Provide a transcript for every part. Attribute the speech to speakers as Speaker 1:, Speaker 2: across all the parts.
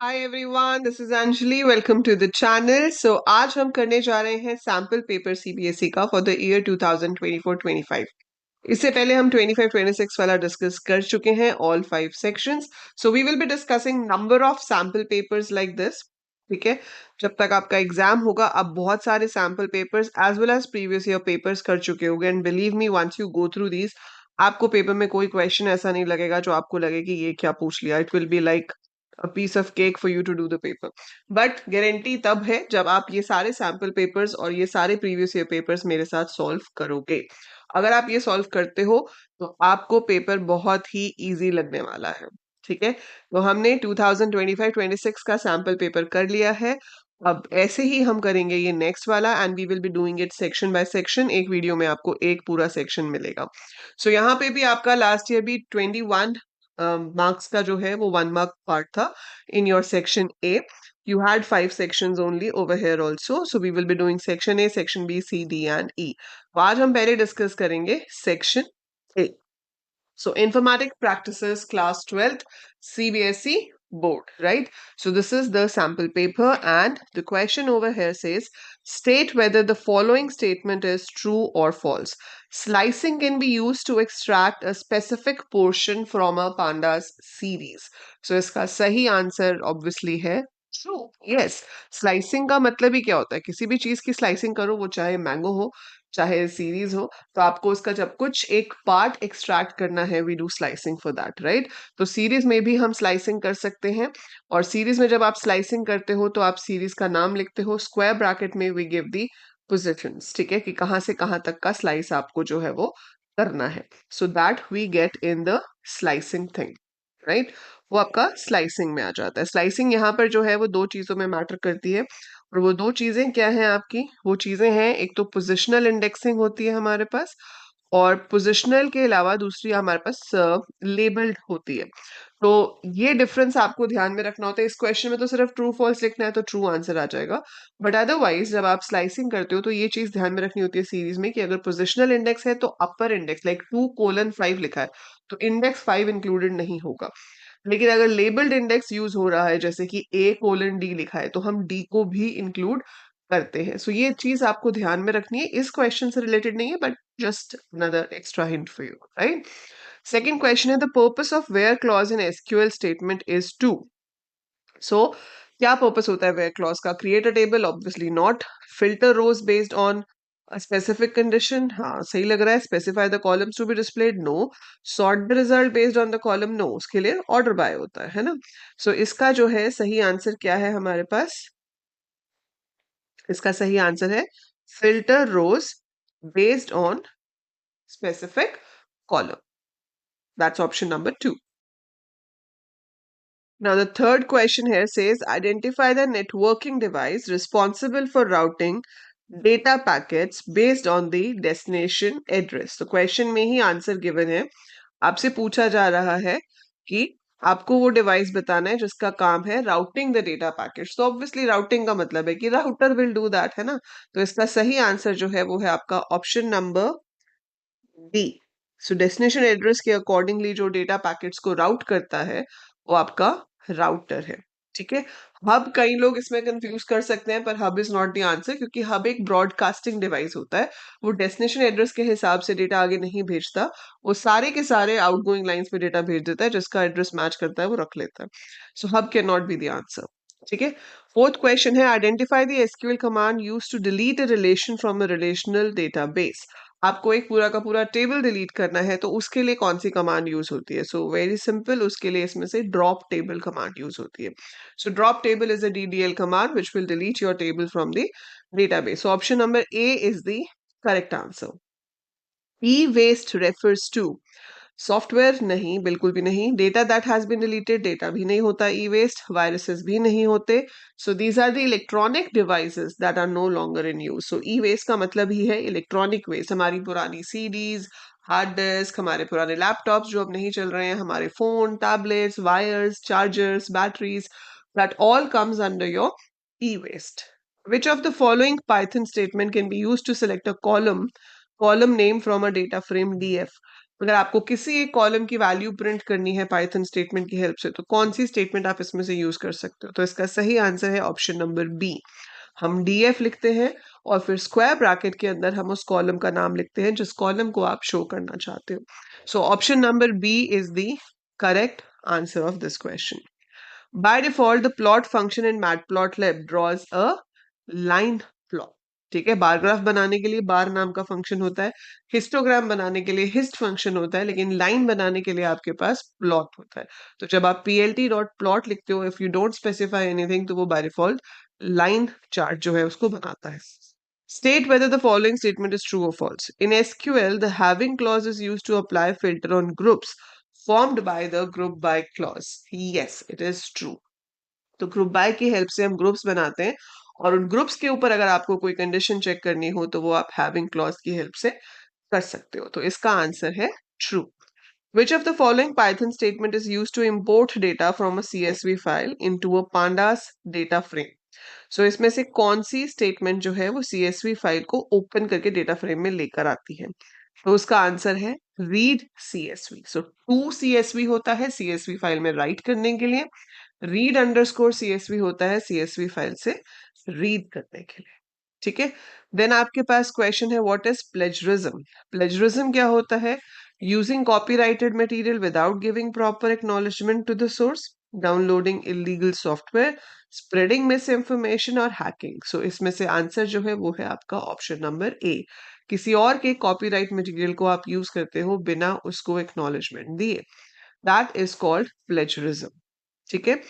Speaker 1: Hi everyone, this is Anjali. Welcome to the channel. आज हम करने जा रहे हैं सैम्पल पेपर सीबीएसई का फॉर द ईयर 2024-25। इससे पहले हम 25-26 वाला डिस्कस कर चुके हैं, all 5 sections. So we will be discussing number of sample papers like this. ठीक है, जब तक आपका एग्जाम होगा आप बहुत सारे sample papers as well as previous year papers कर चुके होंगे। And believe me, once you go through these, आपको पेपर में कोई क्वेश्चन ऐसा नहीं लगेगा जो आपको लगे कि ये क्या पूछ लिया। It will be like a piece of cake for you to do the paper. But guarantee तब है जब आप ये सारे सैम्पल पेपर्स और ये सारे प्रीवियस ईयर पेपर्स मेरे साथ सॉल्व करोगे। अगर आप ये सॉल्व करते हो तो आपको पेपर बहुत ही इजी लगने वाला है। ठीक है, तो हमने 2025-26 का सैम्पल पेपर कर लिया है। अब ऐसे ही हम करेंगे ये नेक्स्ट वाला, and we will be doing it section by section. एक वीडियो में आपको एक पूरा सेक्शन मिलेगा। सो यहाँ पे भी आपका लास्ट ईयर भी 21 मार्क्स का जो है वो 1 मार्क पार्ट था in your section A. You had 5 sections only over here also. So we will be doing section A, section B, C, D and E. तो आज हम पहले डिस्कस करेंगे section A. So informatic practices class 12th CBSE board, right? So this is the sample paper, and the question over here says state whether the following statement is true or false. Slicing can be used to extract a specific portion from a pandas series. So इसका सही answer obviously है true. Yes, slicing का मतलब ही क्या होता है? किसी भी चीज की स्लाइसिंग करो, वो चाहे मैंगो हो चाहे सीरीज हो, तो आपको उसका जब कुछ एक पार्ट एक्सट्रैक्ट करना है, we do slicing for that, right? तो सीरीज में भी हम स्लाइसिंग कर सकते हैं। और सीरीज में जब आप स्लाइसिंग करते हो तो आप सीरीज का नाम लिखते हो, स्क्वायर ब्रैकेट में वी गिव दी पोजिशंस। ठीक है, कि कहाँ से कहाँ तक का स्लाइस आपको जो है वो करना है। So that we get in the slicing thing, right? वो आपका स्लाइसिंग में आ जाता है। स्लाइसिंग यहाँ पर जो है वो दो चीजों में मैटर करती है, और वो दो चीजें क्या हैं आपकी? वो चीजें हैं, एक तो पोजिशनल इंडेक्सिंग होती है हमारे पास, और पोजिशनल के अलावा दूसरी हमारे पास लेबल्ड होती है। तो ये डिफरेंस आपको ध्यान में रखना होता है। इस क्वेश्चन में तो सिर्फ ट्रू फॉल्स लिखना है तो ट्रू आंसर आ जाएगा, बट अदरवाइज जब आप स्लाइसिंग करते हो तो ये चीज ध्यान में रखनी होती है सीरीज में कि अगर पोजिशनल इंडेक्स है तो अपर इंडेक्स लाइक 2:5 लिखा है तो इंडेक्स 5 इंक्लूडेड नहीं होगा। लेकिन अगर लेबल्ड इंडेक्स यूज हो रहा है जैसे कि A:D लिखा है तो हम D को भी इंक्लूड करते हैं। सो ये चीज आपको ध्यान में रखनी है। इस क्वेश्चन से रिलेटेड नहीं है, but just another extra hint for you, right? Second question है the purpose of where clause in SQL statement is to. So क्या पर्पस होता है वेयर क्लॉज का? Create a table, obviously not. Filter rows based on specific condition, हाँ सही लग रहा है। Specify the columns to be displayed, no. Sort the result based on the column, no. उसके लिए ऑर्डर बाय होता है ना? सो इसका जो है सही आंसर क्या है हमारे पास? इसका सही आंसर है filter rows based on specific column. That's option number 2. Now, the third question here says identify the networking device responsible for routing data packets based on the destination address. तो question में ही answer given है। आपसे पूछा जा रहा है कि आपको वो डिवाइस बताना है जिसका काम है राउटिंग द डेटा पैकेट्स। तो ऑब्वियसली राउटिंग का मतलब है कि राउटर विल डू दैट, है ना? तो इसका सही आंसर जो है वो है आपका ऑप्शन नंबर डी। सो डेस्टिनेशन एड्रेस के अकॉर्डिंगली जो डेटा पैकेट्स को राउट करता है वो आपका राउटर है। ठीक है, हब कई लोग इसमें कंफ्यूज कर सकते हैं, पर hub is not the answer, क्योंकि हब एक ब्रॉडकास्टिंग डिवाइस होता है। वो डेस्टिनेशन एड्रेस के हिसाब से डेटा आगे नहीं भेजता, वो सारे के सारे आउटगोइंग लाइंस पे डेटा भेज देता है, जिसका एड्रेस मैच करता है वो रख लेता है। So hub can not be the answer. ठीक है, फोर्थ क्वेश्चन है identify the SQL command used to delete a relation from a relational database. आपको एक पूरा का पूरा टेबल डिलीट करना है तो उसके लिए कौन सी कमांड यूज होती है? सो वेरी सिंपल, उसके लिए इसमें से ड्रॉप टेबल कमांड यूज होती है। So drop table is a DDL command which will delete your table from the database. So option number A is the correct answer. E-waste refers to software, नहीं बिल्कुल भी नहीं। Data that has been deleted, data भी नहीं होता E waste. Viruses भी नहीं होते। So these are the electronic devices that are no longer in use. So E waste का मतलब ही है इलेक्ट्रॉनिक वेस्ट। हमारी पुरानी CDs, हार्ड डिस्क, हमारे पुराने लैपटॉप्स जो अब नहीं चल रहे हैं, हमारे phone, tablets, wires, chargers, batteries, that all comes under your E waste. Which of the following Python statement can be used to select a column name from a data frame DF? अगर आपको किसी एक column की value print करनी है Python statement की help से, तो कौन सी स्टेटमेंट आप इसमें से यूज कर सकते हो? तो इसका सही आंसर है ऑप्शन नंबर बी। हम डीएफ लिखते हैं और फिर स्क्वायर ब्रैकेट के अंदर हम उस कॉलम का नाम लिखते हैं जिस कॉलम को आप शो करना चाहते हो। So option number B is the correct answer of this question. By default, the plot function in matplotlib draws a line plot. ठीक है, बार ग्राफ बनाने के लिए बार नाम का फंक्शन होता है, हिस्टोग्राम बनाने के लिए हिस्ट फंक्शन होता है, लेकिन लाइन बनाने के लिए आपके पास प्लॉट होता है। तो जब आप plt डॉट प्लॉट लिखते हो, if you don't specify anything, तो वो बाय डिफॉल्ट लाइन चार्ट जो है उसको बनाता है। State whether the following statement is true or false. In SQL, the having clause is used to apply filter on groups formed by the group by clause. Yes, it is true. तो group by की help से हम groups बनाते हैं और उन groups के ऊपर अगर आपको कोई कंडीशन चेक करनी हो तो वो आप हैविंग क्लॉज की हेल्प से कर सकते हो। तो इसका आंसर है true. Which of the following Python statement is used to import data from a CSV file into a pandas data frame? So इसमें से कौन सी स्टेटमेंट जो है वो सीएसवी फाइल को ओपन करके डेटा फ्रेम में लेकर आती है? तो उसका आंसर है read CSV. So to CSV होता है सीएसवी फाइल में राइट करने के लिए, रीड अंडरस्कोर सीएसवी होता है सीएसवी फाइल से रीड करने के लिए। ठीक है, देन आपके पास क्वेश्चन है व्हाट इज प्लेजरिज्म। प्लेजरिज्म क्या होता है? Using copyrighted material without giving proper acknowledgement to the source, downloading illegal software, spreading misinformation और हैकिंग। सो इसमें से आंसर जो है वो है आपका ऑप्शन नंबर ए। किसी और के कॉपीराइट मटेरियल को आप यूज करते हो बिना उसको एक्नॉलेजमेंट दिए, दैट इज कॉल्ड प्लेजरिज्म। ठीक है,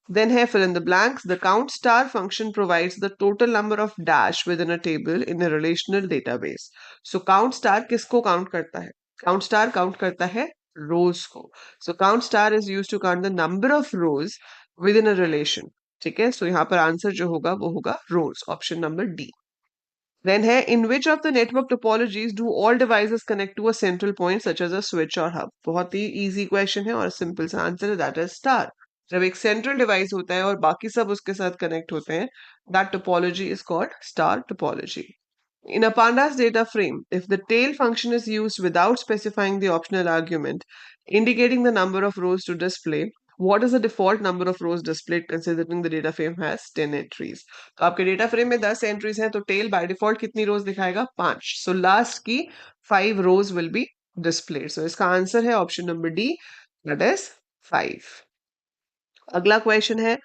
Speaker 1: then here fill in the blanks. The count star function provides the total number of dash within a table in a relational database. So count star किसको count करता है? Count star count करता है rows को. So count star is used to count the number of rows within a relation. ठीक है, so यहाँ पर आंसर जो होगा वो होगा rows. Option number D. Then है in which of the network topologies do all devices connect to a central point such as a switch or hub? बहुत ही easy question है और simple सा आंसर है, that is star. जब एक central device होता है और बाकी सब उसके साथ कनेक्ट होते हैं, that topology is called star topology. In a pandas data frame, if the tail function is used without specifying the optional argument, indicating the number of rows to display, what is the default number of rows displayed considering the data frame has 10 entries? तो आपके data frame में 10 entries हैं, तो tell by default कितनी रोज दिखाएगा? 5। So last की 5 रोज will be displayed. सो इसका answer है option number D, that is 5। अगला क्वेश्चन है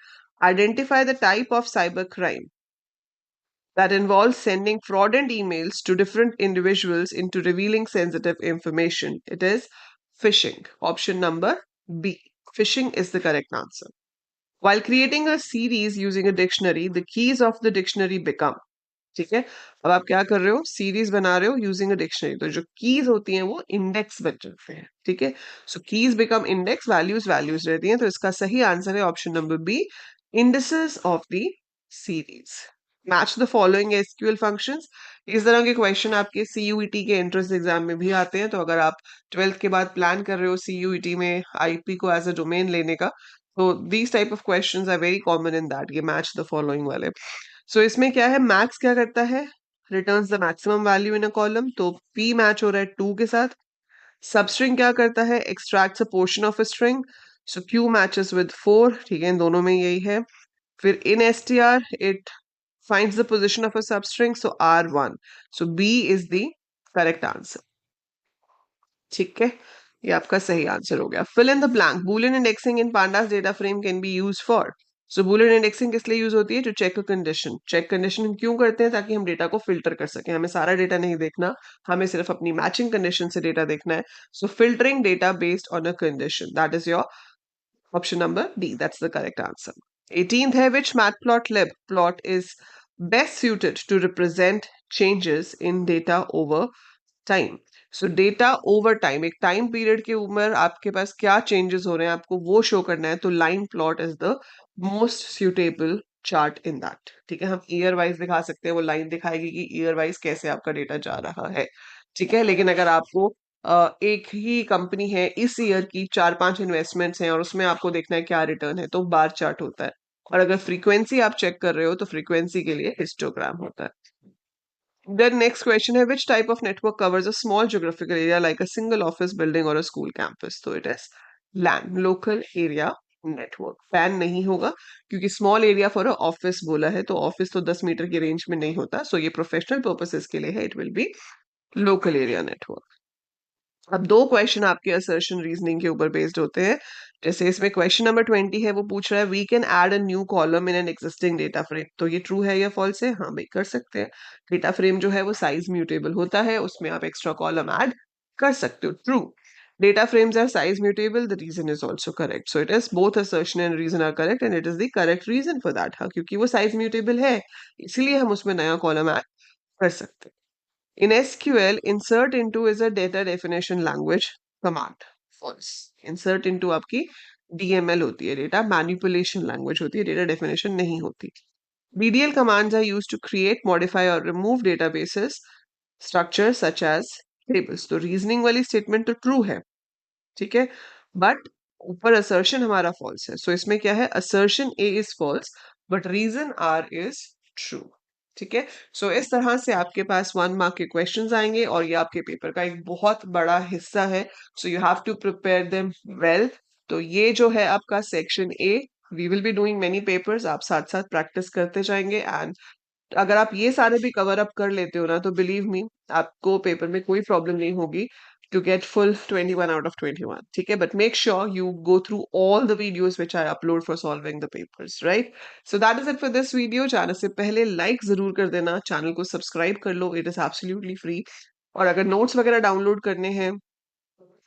Speaker 1: identify the type of cyber crime that involves sending fraudulent emails to different individuals into revealing sensitive information. It is phishing. Option number B. Phishing is the correct answer. While creating a series using a dictionary, the keys of the dictionary become. ठीक है, अब आप क्या कर रहे हो? Series बना रहे हो यूजिंग अ डिक्शनरी, तो जो कीज होती हैं वो इंडेक्स बन जाते हैं। ठीक है, so keys become index, values values रहती हैं। तो इसका सही आंसर है option number B, indices of the series. Match the following SQL functions. इस तरह के क्वेश्चन आपके सीयूईटी के एंट्रेंस एग्जाम में भी आते हैं। तो अगर आप 12th के बाद प्लान कर रहे हो सीयूईटी में आईपी को एज अ डोमेन लेने का, तो these type of questions are very common in that, ये मैच द फॉलोइंग वाले। सो इसमें क्या है, मैक्स क्या करता है? Returns the maximum value in a column, तो पी मैच हो रहा है 2 के साथ। सबस्ट्रिंग क्या करता है? Extracts a portion of a string, so Q matches with 4। ठीक है, इन दोनों में यही है। फिर इन STR it finds the position of a substring, so R1. So B is the correct answer. ठीक है, ये आपका सही आंसर हो गया। Fill in the blank. Boolean indexing in pandas data frame can be used for. So Boolean indexing किस लिए use होती है? To check a condition. Check condition हम क्यों करते हैं? ताकि हम डेटा को फिल्टर कर सकें। हमें सारा डेटा नहीं देखना, हमें सिर्फ अपनी मैचिंग कंडीशन से डेटा देखना है। So filtering data based on a condition. That is your option number D. That's the correct answer. 18th है which matplotlib plot is best suited to represent changes in data over time. So data over time, एक time period के ऊपर आपके पास क्या changes हो रहे हैं आपको वो शो करना है, तो line plot is the most suitable chart in that. ठीक है, हम ईयर वाइज दिखा सकते हैं, वो लाइन दिखाएगी कि ईयर वाइज कैसे आपका डेटा जा रहा है। ठीक है, लेकिन अगर आपको एक ही कंपनी है, इस ईयर की 4-5 इन्वेस्टमेंट्स हैं और उसमें आपको देखना है क्या रिटर्न है, तो बार चार्ट होता है। और अगर फ्रीक्वेंसी आप चेक कर रहे हो तो फ्रीक्वेंसी के लिए हिस्टोग्राम होता है। Then next question है, which type of network covers a small geographical area like a single office building or a school campus? So it is LAN, local area network. PAN नहीं होगा क्योंकि small area for a office बोला है, तो office तो 10 metre की range में नहीं होता, सो ये प्रोफेशनल पर्पसेस के लिए है, it will be local area network. अब दो क्वेश्चन आपके असर्शन रीजनिंग के ऊपर बेस्ड होते हैं। जैसे इसमें क्वेश्चन नंबर 20 है, वो पूछ रहा है we can add a new column in an existing data frame. तो ये ट्रू है या फॉल्स है? हाँ भाई, कर सकते हैं। डेटा फ्रेम जो है वो साइज म्यूटेबल होता है, उसमें आप एक्स्ट्रा कॉलम ऐड कर सकते हो। True. Data frames are size mutable, the reason is also correct, so it is both assertion and reason are correct and it is the correct reason for that। हाँ, क्योंकि वो size mutable है, इसीलिए हम उसमें नया कॉलम ऐड कर सकते हैं। In SQL, insert into is a data definition language command। False। Insert into आपकी DML होती है, data manipulation language होती है, data definition नहीं होती। DDL commands are used to create, modify or remove databases structures such as tables। तो reasoning वाली statement तो ट्रू है, ठीक है, बट ऊपर असर्शन हमारा फॉल्स है, सो इसमें क्या है, assertion A is false but reason R is true. ठीक है, सो इस तरह से आपके पास 1 मार्क के क्वेश्चंस आएंगे और ये आपके पेपर का एक बहुत बड़ा हिस्सा है, so you have to prepare them well. तो ये जो है आपका section A, we will be doing many papers, आप साथ साथ प्रैक्टिस करते जाएंगे एंड अगर आप ये सारे भी कवर अप कर लेते हो ना, तो बिलीव मी आपको पेपर में कोई प्रॉब्लम नहीं होगी to get full 21 out of 21। ठीक है, but make sure you go through all the videos which I upload for solving the papers, right? So that is it for this video। जाने से पहले like जरूर कर देना, चैनल को subscribe कर लो, इट इज एब्सोल्युटली फ्री। और अगर नोट्स वगैरह डाउनलोड करने हैं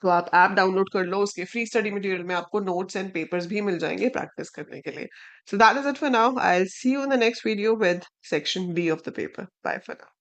Speaker 1: तो आप ऐप डाउनलोड कर लो, उसके फ्री स्टडी मटेरियल में आपको नोट्स एंड पेपर्स भी मिल जाएंगे प्रैक्टिस करने के लिए। So that is it for now, I will see you in the next video with section B of the paper. Bye for now.